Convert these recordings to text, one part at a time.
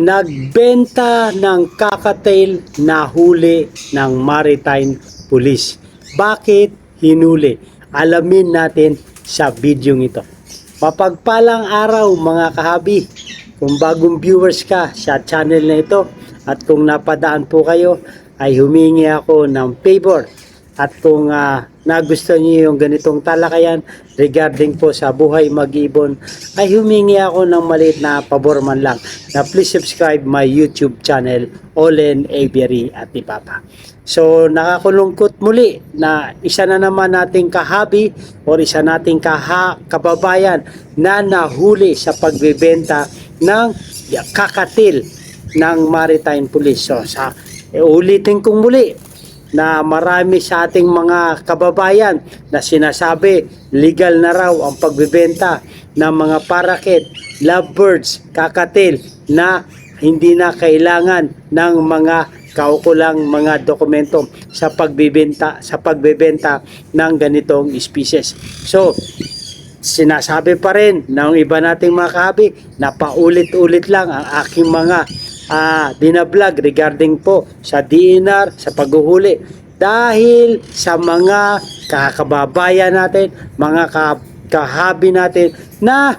nagbenta ng cocktail na huli ng Maritime Police. Bakit hinuli? Alamin natin sa video ito. Mapagpalang araw mga kahabi. Kung bagong viewers ka sa channel na ito at kung napadaan po kayo ay humingi ako ng favor. At kung nagustuhan niyo yung ganitong talakayan regarding po sa buhay mag-ibon, ay humingi ako ng maliit na pabor man lang na please subscribe my YouTube channel, Olen Avery at Ipapa. So nakakulungkot muli na isa na naman nating kahabi o isa nating kababayan na nahuli sa pagbebenta ng kakatil ng Maritime Police. So ulitin kong muli na marami sa ating mga kababayan na sinasabi legal na raw ang pagbebenta ng mga parakeet, lovebirds, kakatil na hindi na kailangan ng mga kaukulang mga dokumento sa pagbebenta ng ganitong species. So sinasabi pa rin ng iba nating mga kahabi na paulit-ulit lang ang aking mga binablog regarding po sa DNR, sa paghuhuli dahil sa mga kakababayan natin, mga kahabi natin na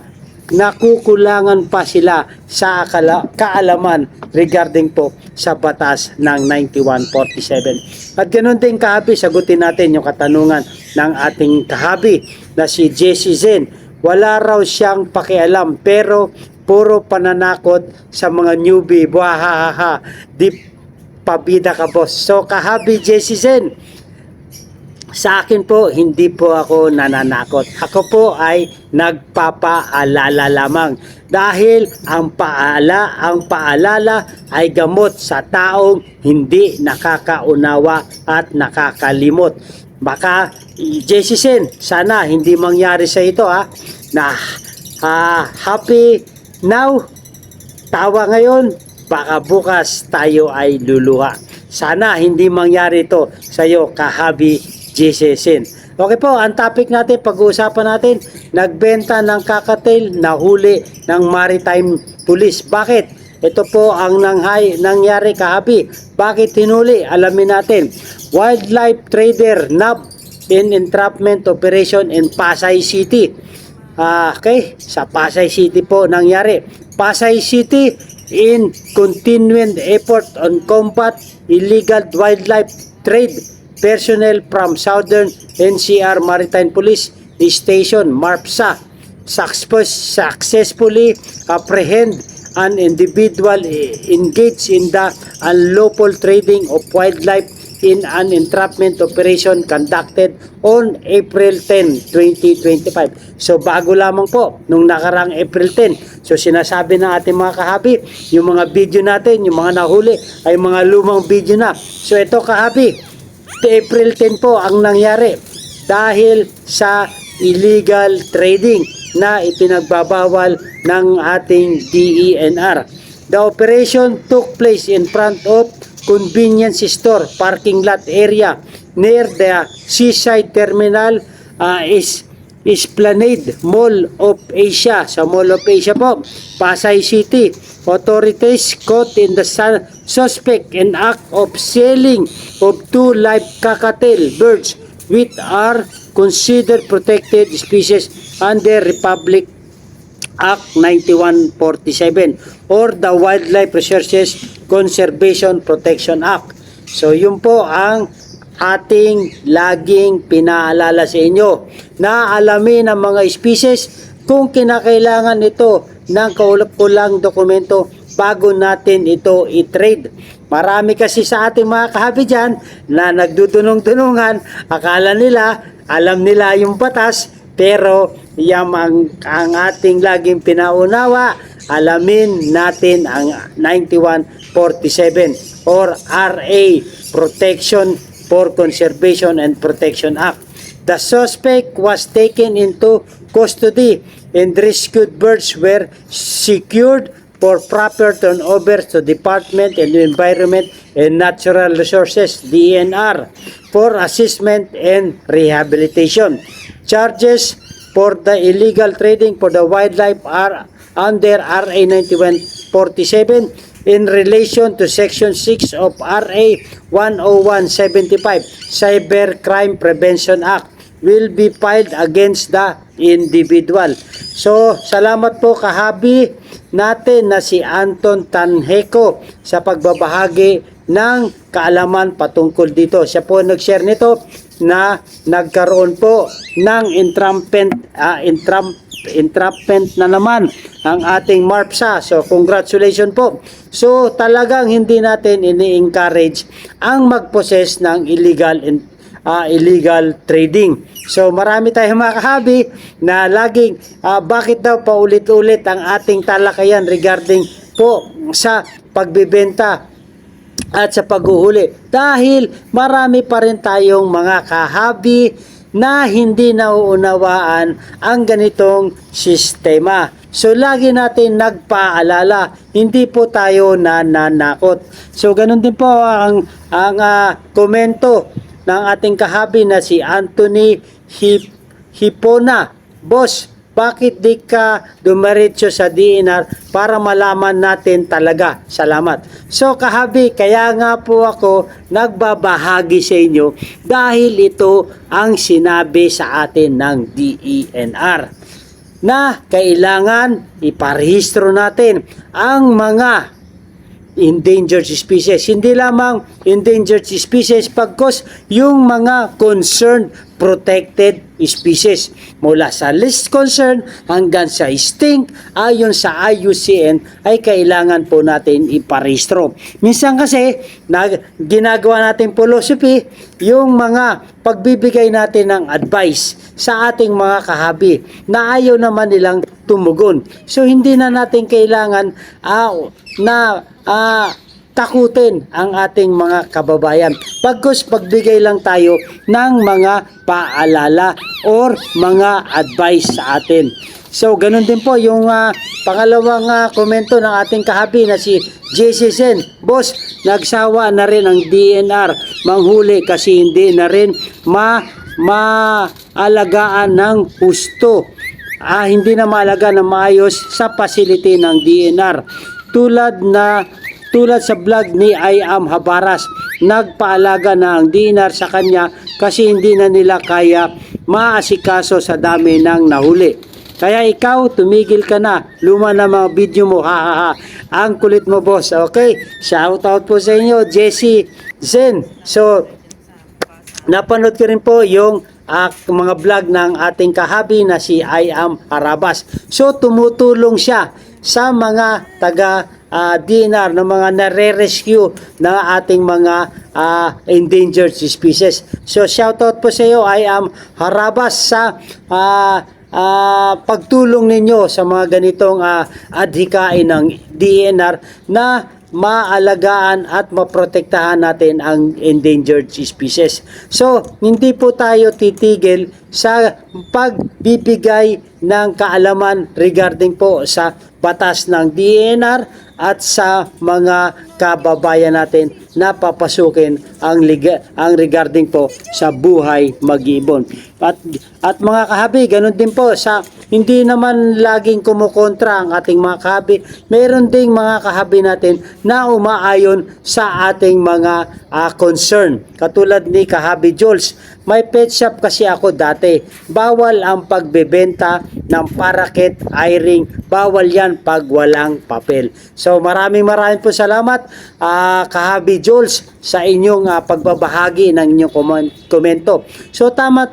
nakukulangan pa sila sa kaalaman regarding po sa batas ng 9147. At ganoon din kahabi, sagutin natin yung katanungan ng ating kahabi na si Jesse Zen. Wala raw siyang pakialam pero puro pananakot sa mga newbie. Buhahaha, di pabida ka boss. So kahabi Jesse Zen, sa akin po hindi po ako nananakot. Ako po ay nagpapaalala lamang dahil ang paalala ay gamot sa taong hindi nakakaunawa at nakakalimot. Baka Jesse Zen, sana hindi mangyari sa ito na happy now, tawa ngayon, baka bukas tayo ay luluha. Sana hindi mangyari ito sa iyo, kahabi Jesse Zen. Okay po, ang topic natin, pag-uusapan natin, nagbenta ng cocktail na huli ng Maritime Police. Bakit? Ito po ang nangyari kahabi. Bakit hinuli? Alamin natin. Wildlife trader nab in entrapment operation in Pasay City. Okay, sa Pasay City po nangyari. Pasay City in continued effort on combat illegal wildlife trade. Personnel from Southern NCR Maritime Police Station MARPSA successfully apprehend an individual engaged in the unlawful trading of wildlife in an entrapment operation conducted on April 10, 2025. So bago lamang po, nung nakarang April 10. So sinasabi ng ating mga kahabi, yung mga video natin, yung mga nahuli, ay mga lumang video na. So ito kahabi, April 10 po ang nangyari dahil sa illegal trading na ipinagbabawal ng ating DENR. The operation took place in front of convenience store parking lot area near the Seaside Terminal Esplanade Mall of Asia. Sa Mall of Asia po, Pasay City. Authorities caught in the suspect in act of selling of 2 live cocktail birds which are considered protected species under Republic Act 9147 or the Wildlife Resources Conservation Protection Act. So yun po ang ating laging pinaalala sa inyo na alamin ang mga species kung kinakailangan ito ng kaukulang dokumento bago natin ito i-trade. Marami kasi sa ating mga kahabi dyan na nagdudunong-dunungan, akala nila alam nila yung batas, pero yan ang ating laging pinaunawa. Alamin natin ang 9147 or RA, Protection for Conservation and Protection Act. The suspect was taken into custody and rescued birds were secured for proper turnover to Department of Environment and Natural Resources DENR for assessment and rehabilitation. Charges for the illegal trading for the wildlife are under RA 9147 in relation to Section 6 of RA 10175 Cybercrime Prevention Act will be filed against the individual. So, salamat po kahabi natin na si Anton Tanheco sa pagbabahagi ng kaalaman patungkol dito. Siya po nag-share nito na nagkaroon po ng entrapment na naman ang ating MARPSA. So, congratulations po. So, talagang hindi natin ini-encourage ang mag-possess ng illegal trading. So marami tayong mga kahabi na laging bakit daw paulit-ulit ang ating talakayan regarding po sa pagbebenta at sa paghuhuli, dahil marami pa rin tayong mga kahabi na hindi nauunawaan ang ganitong sistema. So lagi natin nagpaalala, hindi po tayo nananakot. So ganun din po ang komento ng ating kahabi na si Anthony Hipona. Boss, bakit di ka dumiretso sa DNR para malaman natin talaga? Salamat. So kahabi, kaya nga po ako nagbabahagi sa inyo dahil ito ang sinabi sa atin ng DENR na kailangan iparehistro natin ang mga endangered species. Hindi lamang endangered species, pagkos yung mga concerned protected species mula sa least concern hanggang sa extinct ayon sa IUCN ay kailangan po natin iparehistro. Minsan kasi ginagawa natin philosophy yung mga pagbibigay natin ng advice sa ating mga kahabi na ayaw naman nilang tumugon. So hindi na natin kailangan takutin ang ating mga kababayan. Pagkus pagbigay lang tayo ng mga paalala or mga advice sa atin. So ganun din po yung pangalawang komento ng ating kahabi na si JC Sen. Boss, nagsawa na rin ang DNR manghuli kasi hindi na rin maalagaan ng husto. Hindi na maalaga na maayos sa facility ng DNR. Tulad sa vlog ni I Am Habaras, nagpaalaga na ang DNR sa kanya kasi hindi na nila kaya maasikaso sa dami ng nahuli. Kaya ikaw, tumigil ka na. Luma na mga video mo. Ha. Ang kulit mo, boss. Okay? Shout out po sa inyo, Jesse Zen. So, napanood ko rin po yung mga vlog ng ating kahabi na si I Am Harabas. So, tumutulong siya sa mga taga DNR na mga nare-rescue na ating mga endangered species. So shout out po sa iyo, I Am Harabas, sa pagtulong ninyo sa mga ganitong adhikain ng DNR na maalagaan at maprotektahan natin ang endangered species. So, hindi po tayo titigil sa pagbibigay ng kaalaman regarding po sa batas ng DNR at sa mga kababayan natin na papasukin ang regarding po sa buhay mag-ibon. At mga kahabi, ganun din po sa hindi naman laging kumukontra ang ating mga kahabi. Meron ding mga kahabi natin na umaayon sa ating mga concern. Katulad ni Kahabi Jules, may pet shop kasi ako dati. Bawal ang pagbebenta ng parakeet, eye-ring. Bawal yan pag walang papel. So maraming po salamat Kahabi Jules sa inyong pagbabahagi ng inyong komento. So tama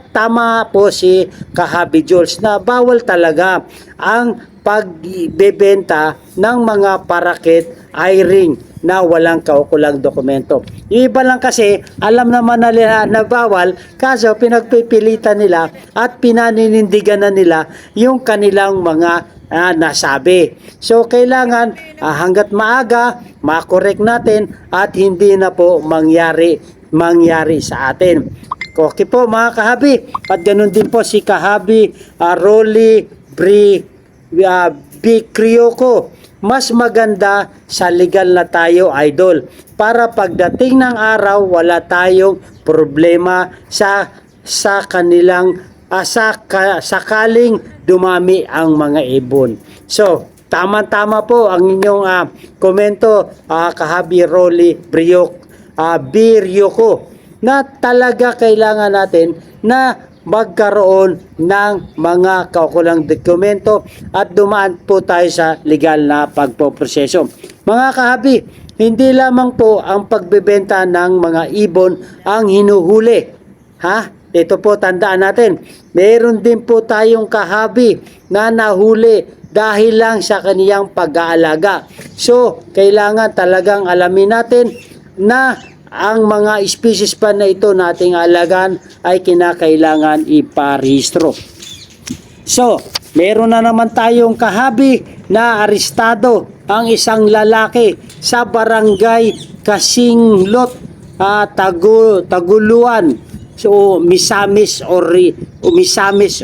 po si Kahabi Jules na bawal talaga ang pagbebenta ng mga parakeet, eye-ring na walang kaukulang dokumento. Yung iba lang kasi alam naman nila na bawal, kaso pinagpipilitan nila at pinaninindigan na nila yung kanilang mga nasabi. So kailangan hanggat maaga makorek natin at hindi na po mangyari sa atin. Okay po mga kahabi, at ganun din po si Kahabi Rolly Bicrioco. Mas maganda sa legal na tayo, idol, para pagdating ng araw wala tayong problema sa kanilang sakaling dumami ang mga ibon. So Tama-tama po ang inyong komento, Kahabi Rolly Biryoko, na talaga kailangan natin na magkaroon ng mga kaukulang dokumento at dumaan po tayo sa legal na pagpoproseso. Mga kahabi, hindi lamang po ang pagbebenta ng mga ibon ang hinuhuli. Ito po, tandaan natin, meron din po tayong kahabi na nahuli dahil lang sa kaniyang pag-aalaga. So, kailangan talagang alamin natin na ang mga species pa na ito nating alagaan ay kinakailangan iparehistro. So, meron na naman tayong kahabi na arestado ang isang lalaki sa barangay Kasinglot, Taguluan, so Misamis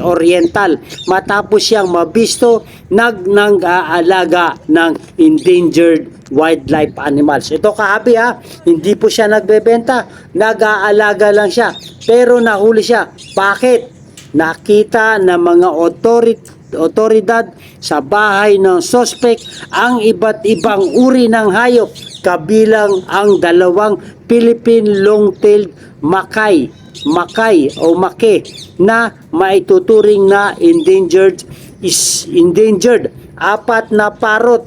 Oriental, matapos siyang mabisto nag-aalaga ng endangered wildlife animals. Ito kahabi hindi po siya nagbebenta, nag-aalaga lang siya, pero nahuli siya. Bakit? Nakita ng mga otoridad sa bahay ng suspect ang iba't ibang uri ng hayop, kabilang ang dalawang Philippine long-tailed Makay na maituturing na endangered, apat na parot,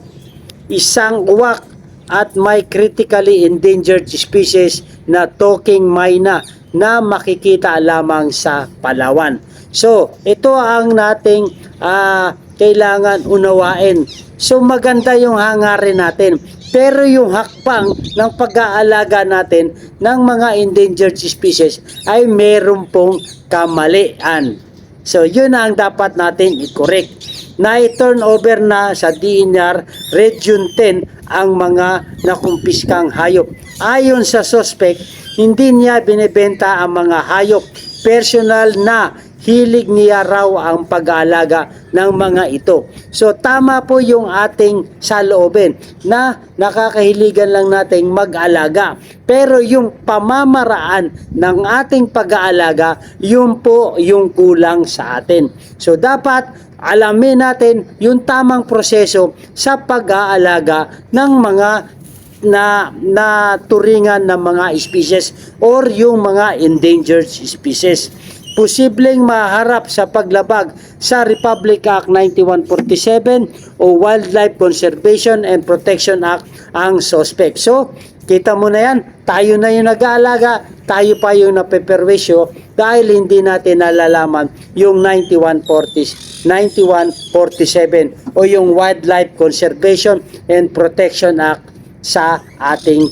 isang uwak, at may critically endangered species na talking myna na makikita lamang sa Palawan. So, ito ang nating kailangan unawain. So, maganda yung hangarin natin. Pero yung hakbang ng pag-aalaga natin ng mga endangered species ay meron pong kamalian. So, yun ang dapat natin i-correct. Na i-turn over na sa DNR Region 10 ang mga nakumpiskang hayop. Ayon sa suspect, hindi niya binibenta ang mga hayop. Personal na hilig niya raw ang pag-aalaga ng mga ito. So tama po yung ating saloobin na nakakahiligan lang nating mag-alaga. Pero yung pamamaraan ng ating pag-aalaga, yun po yung kulang sa atin. So dapat alamin natin yung tamang proseso sa pag-aalaga ng mga na turingan ng mga species or yung mga endangered species. Posibleng maharap sa paglabag sa Republic Act 9147 o Wildlife Conservation and Protection Act ang suspect. So, kita mo na yan, tayo na yung nag-aalaga, tayo pa yung napeperwisyo dahil hindi natin nalalaman yung 9147 o yung Wildlife Conservation and Protection Act sa ating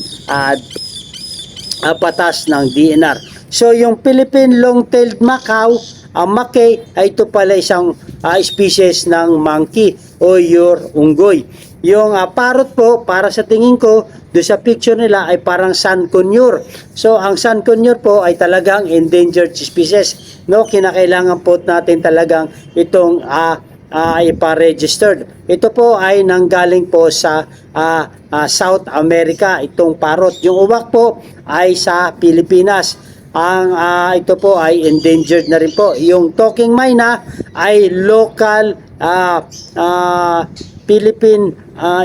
batas ng DNR. So yung Philippine long-tailed macaw, ang Makay, ay ito pala isang species ng monkey o your unggoy. Yung parrot po, para sa tingin ko, do sa picture nila ay parang sun conure. So ang sun conure po ay talagang endangered species. No, kinakailangan po natin talagang itong ipa-registered. Ito po ay nanggaling po sa South America, itong parrot. Yung uwak po ay sa Pilipinas. Ang ito po ay endangered na rin po. Yung talking myna ay local Philippine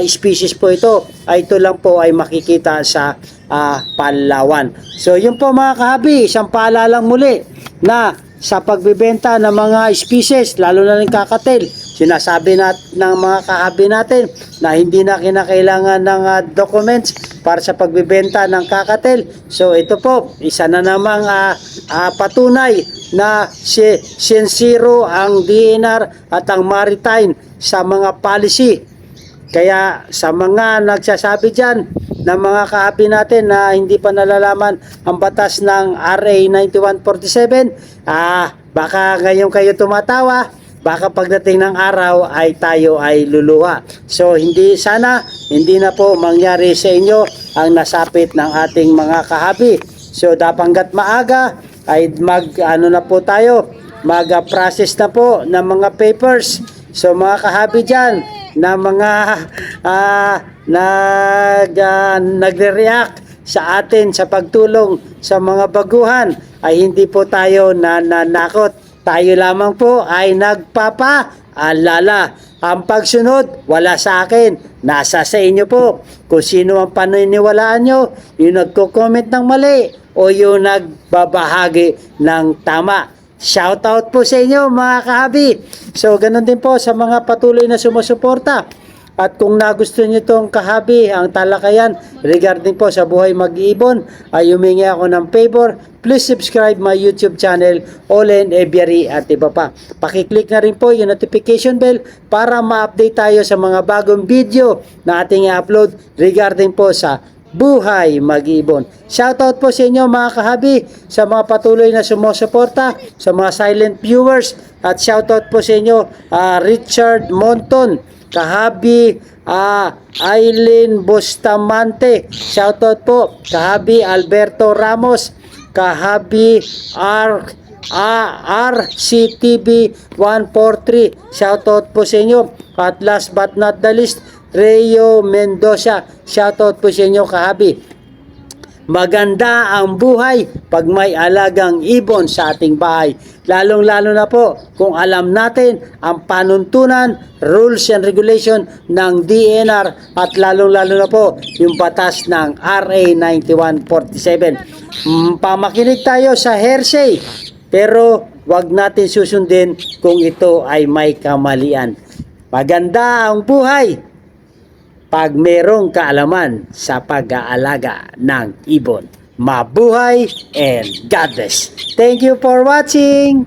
species po ito. Ito lang po ay makikita sa Palawan. So yun po mga kahabi, isang paalalang muli na sa pagbebenta ng mga species, lalo na ng kakatil, sinasabi ng mga kahabi natin na hindi na kinakailangan ng documents para sa pagbebenta ng kakatil. So ito po, isa na namang patunay na sincero ang DNR at ang Maritime sa mga policy. Kaya sa mga nagsasabi dyan ng mga kahabi natin na hindi pa nalalaman ang batas ng RA 9147, baka ngayon kayo tumatawa, baka pagdating ng araw ay tayo ay luluha. So hindi na po mangyari sa inyo ang nasapit ng ating mga kahabi. So hangga't maaga ay mag-process na po ng mga papers. So mga kahabi dyan na mga nagre-react sa atin sa pagtulong sa mga baguhan ay hindi po tayo nananakot. Tayo lamang po ay nagpapaalala Ang pagsunod, wala sa akin. Nasa sa inyo po. Kung sino ang paniniwalaan nyo, yung nagko-comment ng mali o yung nagbabahagi ng tama. Shoutout po sa inyo mga kahabi. So ganun din po sa mga patuloy na sumusuporta. At kung nagustuhan nyo itong kahabi, ang talakayan regarding po sa buhay mag-iibon, ay humingi ako ng favor. Please subscribe my YouTube channel, Olen Aviary at iba pa. Pakiclick na rin po yung notification bell para ma-update tayo sa mga bagong video na ating i-upload regarding po sa buhay mag-iibon. Shoutout po sa inyo mga kahabi, sa mga patuloy na sumusuporta, sa mga silent viewers, at shoutout po sa inyo Richard Monton, kahabi Aileen Bustamante, shoutout po kahabi Alberto Ramos, kahabi RCTV 143, shoutout po sa inyo. At last but not the least, Reo Mendoza, shoutout po sa inyo kahabi. Maganda ang buhay pag may alagang ibon sa ating bahay. Lalong-lalo na po kung alam natin ang panuntunan, rules and regulation ng DNR at lalong-lalo na po yung batas ng RA 9147. Pamakinig tayo sa hearsay pero wag natin susundin kung ito ay may kamalian. Maganda ang buhay pag merong kaalaman sa pag-aalaga ng ibon. Mabuhay and God bless. Thank you for watching.